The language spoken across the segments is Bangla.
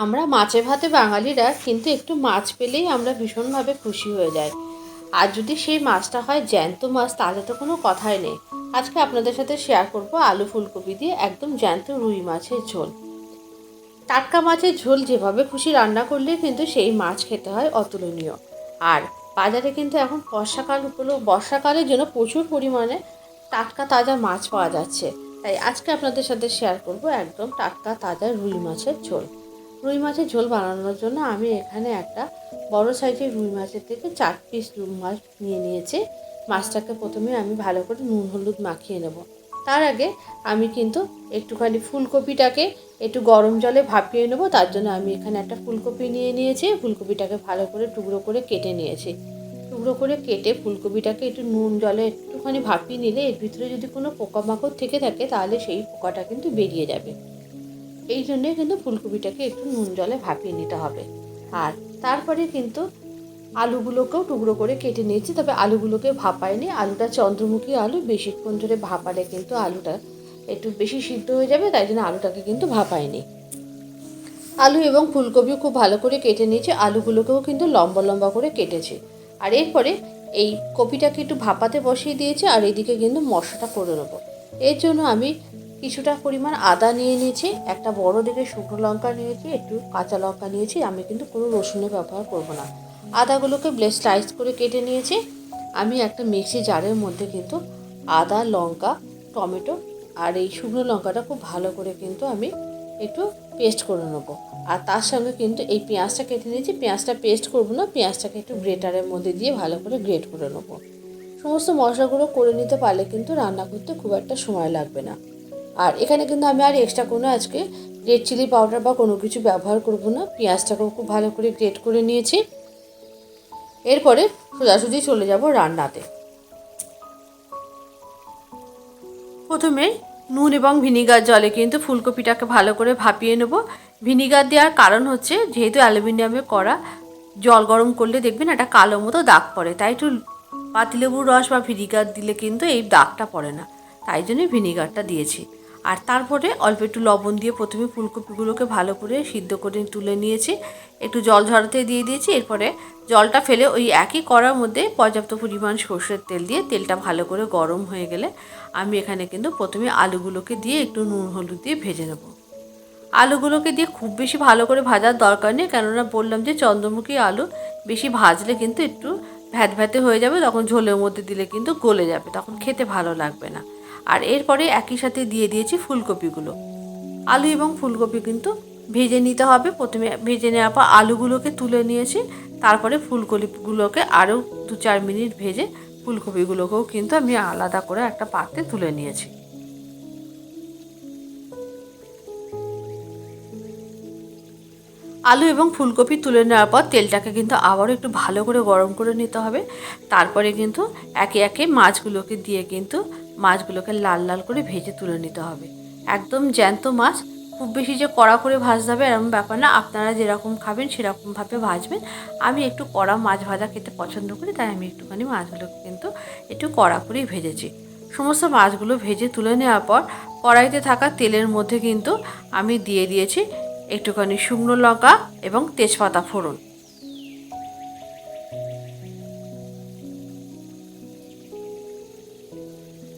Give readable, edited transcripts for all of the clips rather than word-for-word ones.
আমরা মাছে ভাতে বাঙালিরা কিন্তু একটু মাছ পেলেই আমরা ভীষণভাবে খুশি হয়ে যাই। আর যদি সেই মাছটা হয় জ্যান্ত মাছ, তাহলে তো কোনো কথাই নেই। আজকে আপনাদের সাথে শেয়ার করব আলু ফুলকপি দিয়ে একদম জ্যান্ত রুই মাছের ঝোল। টাটকা মাছের ঝোল যেভাবে খুশি রান্না করলে কিন্তু সেই মাছ খেতে হয় অতুলনীয়। আর বাজারে কিন্তু এখন বর্ষাকালের জন্য প্রচুর পরিমাণে টাটকা তাজা মাছ পাওয়া যাচ্ছে। তাই আজকে আপনাদের সাথে শেয়ার করব একদম টাটকা তাজা রুই মাছের ঝোল। রুই মাছের ঝোল বানানোর জন্য আমি এখানে একটা বড় সাইজের রুই মাছের থেকে 4 পিস রুই মাছ নিয়ে নিয়েছি। মাছটাকে প্রথমে আমি ভালো করে নুন হলুদ মাখিয়ে নেব। তার আগে আমি কিন্তু একটুখানি ফুলকপিটাকে একটু গরম জলে ভাপিয়ে নেব। তার জন্য আমি এখানে একটা ফুলকপি নিয়ে নিয়েছি। ফুলকপিটাকে ভালো করে টুকরো করে কেটে নিয়েছি। টুকরো করে কেটে ফুলকপিটাকে একটু নুন জলে একটুখানি ভাপিয়ে নিলে এর ভিতরে যদি কোনো পোকামাকড় থেকে থাকে তাহলে সেই পোকাটা কিন্তু বেরিয়ে যাবে। এই জন্যে কিন্তু ফুলকপিটাকে একটু নুন জলে ভাপিয়ে নিতে হবে। আর তারপরে কিন্তু আলুগুলোকেও টুকরো করে কেটে নিয়েছি, তবে আলুগুলোকে ভাপাইনি। আলুটা চন্দ্রমুখী আলু, বেশিক্ষণ ধরে ভাপালে কিন্তু আলুটা একটু বেশি সিদ্ধ হয়ে যাবে, তাই জন্য আলুটাকে কিন্তু ভাপাইনি। আলু এবং ফুলকপি খুব ভালো করে কেটে নিয়েছি। আলুগুলোকেও কিন্তু লম্বা লম্বা করে কেটেছি। আর এরপরে এই কপিটাকে একটু ভাপাতে বসিয়ে দিয়েছি। আর এদিকে কিন্তু মশলাটা করে নেবো। এর জন্য আমি কিছুটা পরিমাণ আদা নিয়ে নিয়েছি, একটা বড় দিকে শুকনো লঙ্কা নিয়েছি, একটু কাঁচা লঙ্কা নিয়েছি। আমি কিন্তু কোনো রসুনের ব্যবহার করব না। আদাগুলোকে স্লাইস করে কেটে নিয়েছি। আমি একটা মিক্সি জারের মধ্যে কিন্তু আদা, লঙ্কা, টমেটো আর এই শুকনো লঙ্কাটা খুব ভালো করে কিন্তু আমি একটু পেস্ট করে নেবো। আর তার সঙ্গে কিন্তু এই পেঁয়াজটা কেটে নিয়েছি। পেঁয়াজটা পেস্ট করবো না, পেঁয়াজটাকে একটু গ্রেটারের মধ্যে দিয়ে ভালো করে গ্রেট করে নেবো। সমস্ত মশলাগুলো করে নিতে পারলে কিন্তু রান্না করতে খুব একটা সময় লাগবে না। আর এখানে কিন্তু আমি আর এক্সট্রা কোনো আজকে রেড চিলি পাউডার বা কোনো কিছু ব্যবহার করব না। পেঁয়াজটাকেও খুব ভালো করে গ্রেট করে নিয়েছি। এরপরে সোজাসুজি চলে যাব রান্নাতে। প্রথমে নুন এবং ভিনিগার জলে কিন্তু ফুলকপিটাকে ভালো করে ভাপিয়ে নেব। ভিনিগার দেওয়ার কারণ হচ্ছে, যেহেতু অ্যালুমিনিয়ামে করা, জল গরম করলে দেখবেন একটা কালো মতো দাগ পড়ে। তাই একটু পাতিলেবুর রস বা ভিনিগার দিলে কিন্তু এই দাগটা পড়ে না, তাই জন্যই ভিনিগারটা দিয়েছি। আর তারপরে অল্প একটু লবণ দিয়ে প্রথমে ফুলকপিগুলোকে ভালো করে সিদ্ধ করে তুলে নিয়েছি। একটু জল ঝরাতে দিয়ে দিয়েছি। এরপরে জলটা ফেলে ওই একই কড়ার মধ্যে পর্যাপ্ত পরিমাণ সরষের তেল দিয়ে, তেলটা ভালো করে গরম হয়ে গেলে আমি এখানে কিন্তু প্রথমে আলুগুলোকে দিয়ে একটু নুন হলুদ দিয়ে ভেজে নেব। আলুগুলোকে দিয়ে খুব বেশি ভালো করে ভাজার দরকার নেই, কেননা বললাম যে চন্দ্রমুখী আলু বেশি ভাজলে কিন্তু একটু ভ্যাতে হয়ে যাবে, তখন ঝোলের মধ্যে দিলে কিন্তু গলে যাবে, তখন খেতে ভালো লাগবে না। আর এরপরে একই সাথে দিয়ে দিয়েছি ফুলকপিগুলো। আলু এবং ফুলকপি কিন্তু ভেজে নিতে হবে। প্রথমে ভেজে নেওয়ার পর আলুগুলোকে তুলে নিয়েছি। তারপরে ফুলকপিগুলোকে আরও 2-4 মিনিট ভেজে ফুলকপিগুলোকেও কিন্তু আমি আলাদা করে একটা পাত্রে তুলে নিয়েছি। আলু এবং ফুলকপি তুলে নেওয়ার পর তেলটাকে কিন্তু আবারও একটু ভালো করে গরম করে নিতে হবে। তারপরে কিন্তু একে একে মাছগুলোকে দিয়ে কিন্তু মাছগুলোকে লাল লাল করে ভেজে তুলে নিতে হবে। একদম জ্যান্ত মাছ, খুব বেশি যে কড়া করে ভাজতে হবে এরকম ব্যাপার না। আপনারা যেরকম খাবেন সেরকমভাবে ভাজবেন। আমি একটু কড়া মাছ ভাজা খেতে পছন্দ করি, তাই আমি একটুখানি মাছগুলোকে কিন্তু একটু কড়া করেই ভেজেছি। সমস্ত মাছগুলো ভেজে তুলে নেওয়ার পর কড়াইতে থাকা তেলের মধ্যে কিন্তু আমি দিয়ে দিয়েছি একটুখানি শুকনো লঙ্কা এবং তেজপাতা ফোড়ন।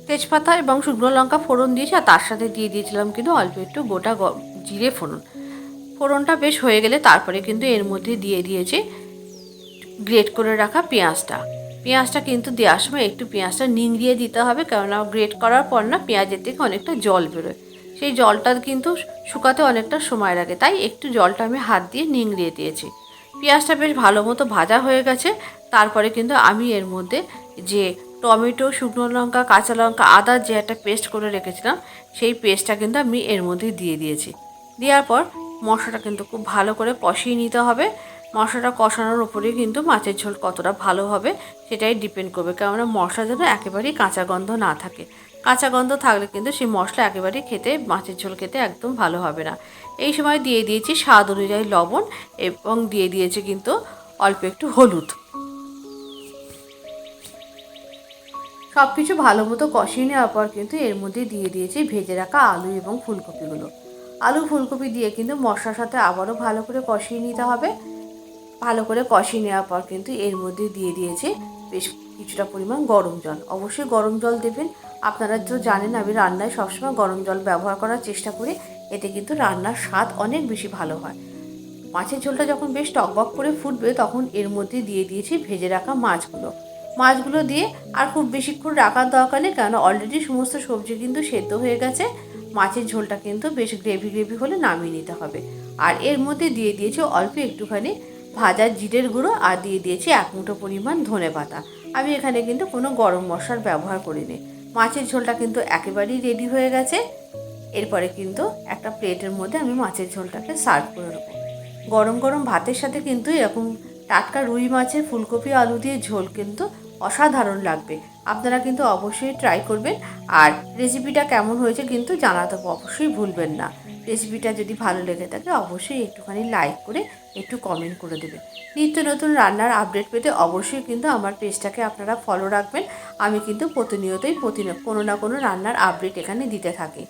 তেজপাতা এবং শুকনো লঙ্কা ফোড়ন দিয়েছি, আর তার সাথে দিয়ে দিয়েছিলাম কিন্তু অল্প একটু গোটা জিরে ফোড়ন। ফোড়নটা বেশ হয়ে গেলে তারপরে কিন্তু এর মধ্যে দিয়ে দিয়েছি গ্রেট করে রাখা পেঁয়াজটা। পেঁয়াজটা কিন্তু দেওয়ার সময় একটু পেঁয়াজটা নিংড়িয়ে দিতে হবে, কেননা গ্রেট করার পর না পেঁয়াজের থেকে অনেকটা জল বেরোয়। সেই জলটা কিন্তু শুকাতে অনেকটা সময় লাগে, তাই একটু জলটা আমি হাত দিয়ে নিংড়িয়ে দিয়েছি। পেঁয়াজটা বেশ ভালো মতো ভাজা হয়ে গেছে। তারপরে কিন্তু আমি এর মধ্যে যে টমেটো, শুকনো লঙ্কা, কাঁচা লঙ্কা, আদা যে একটা পেস্ট করে রেখেছিলাম, সেই পেস্টটা কিন্তু আমি এর মধ্যে দিয়ে দিয়েছি। দেওয়ার পর মশলাটা কিন্তু খুব ভালো করে কষিয়ে নিতে হবে। মশলাটা কষানোর উপরেই কিন্তু মাছের ঝোল কতটা ভালো হবে সেটাই ডিপেন্ড করবে, কেননা মশলা যেন একেবারেই কাঁচা গন্ধ না থাকে। কাঁচা গন্ধ থাকলে কিন্তু সেই মশলা একেবারেই খেতে, মাছের ঝোল খেতে একদম ভালো হবে না। এই সময় দিয়ে দিয়েছি স্বাদ অনুযায়ী লবণ এবং দিয়ে দিয়েছি কিন্তু অল্প একটু হলুদ। সব কিছু ভালো মতো কষিয়ে নেওয়ার পর কিন্তু এর মধ্যে দিয়ে দিয়েছি ভেজে রাখা আলু এবং ফুলকপিগুলো। আলু ফুলকপি দিয়ে কিন্তু মশলার সাথে আবারও ভালো করে কষিয়ে নিতে হবে। ভালো করে কষিয়ে নেওয়ার পর কিন্তু এর মধ্যে দিয়ে দিয়েছি বেশ কিছুটা পরিমাণ গরম জল। অবশ্যই গরম জল দেবেন। আপনারা তো জানেন আমি রান্নায় সবসময় গরম জল ব্যবহার করার চেষ্টা করি, এতে কিন্তু রান্নার স্বাদ অনেক বেশি ভালো হয়। মাছের ঝোলটা যখন বেশ টকবক করে ফুটবে তখন এর মধ্যে দিয়ে দিয়েছি ভেজে রাখা মাছগুলো দিয়ে আর খুব বেশিক্ষণ রাখার দরকার নেই, কারণ অলরেডি সমস্ত সবজি কিন্তু সেদ্ধ হয়ে গেছে। মাছের ঝোলটা কিন্তু বেশ গ্রেভি হলে নামিয়ে নিতে হবে। আর এর মধ্যে দিয়ে দিয়েছি অল্প একটুখানি ভাজা জিরের গুঁড়ো আর দিয়ে দিয়েছি 1 মুঠো পরিমাণ ধনেপাতা। আমি এখানে কিন্তু কোনো গরম মশলার ব্যবহার করিনি। মাছের ঝোলটা কিন্তু একেবারেই রেডি হয়ে গেছে। এরপরে কিন্তু একটা প্লেটের মধ্যে আমি মাছের ঝোলটাকে সার্ভ করে নেবো। গরম গরম ভাতের সাথে কিন্তু এরকম টাটকা রুই মাছের ফুলকপি আলু দিয়ে ঝোল কিন্তু অসাধারণ লাগবে। আপনারা কিন্তু অবশ্যই ট্রাই করবেন। আর রেসিপিটা কেমন হয়েছে কিন্তু জানাতে অবশ্যই ভুলবেন না। রেসিপিটা যদি ভালো লেগে থাকে অবশ্যই একটুখানি লাইক করে একটু কমেন্ট করে দেবেন। নিত্য নতুন রান্নার আপডেট পেতে অবশ্যই কিন্তু আমার পেজটাকে আপনারা ফলো রাখবেন। আমি কিন্তু প্রতিনিয়তই কোনো না কোনো রান্নার আপডেট এখানে দিতে থাকি।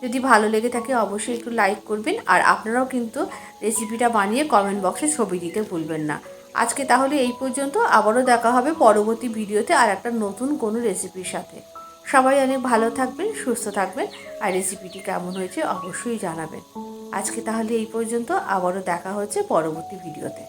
যদি ভালো লেগে থাকে অবশ্যই একটু লাইক করবেন। আর আপনারাও কিন্তু রেসিপিটা বানিয়ে কমেন্ট বক্সে ছবি দিতে ভুলবেন না। আজকে তাহলে এই পর্যন্ত। আবারও দেখা হবে পরবর্তী ভিডিওতে আর একটা নতুন কোনো রেসিপির সাথে। সবাই অনেক ভালো থাকবেন, সুস্থ থাকবেন। আর রেসিপিটি কেমন হয়েছে অবশ্যই জানাবেন। আজকে তাহলে এই পর্যন্ত। আবারও দেখা হচ্ছে পরবর্তী ভিডিওতে।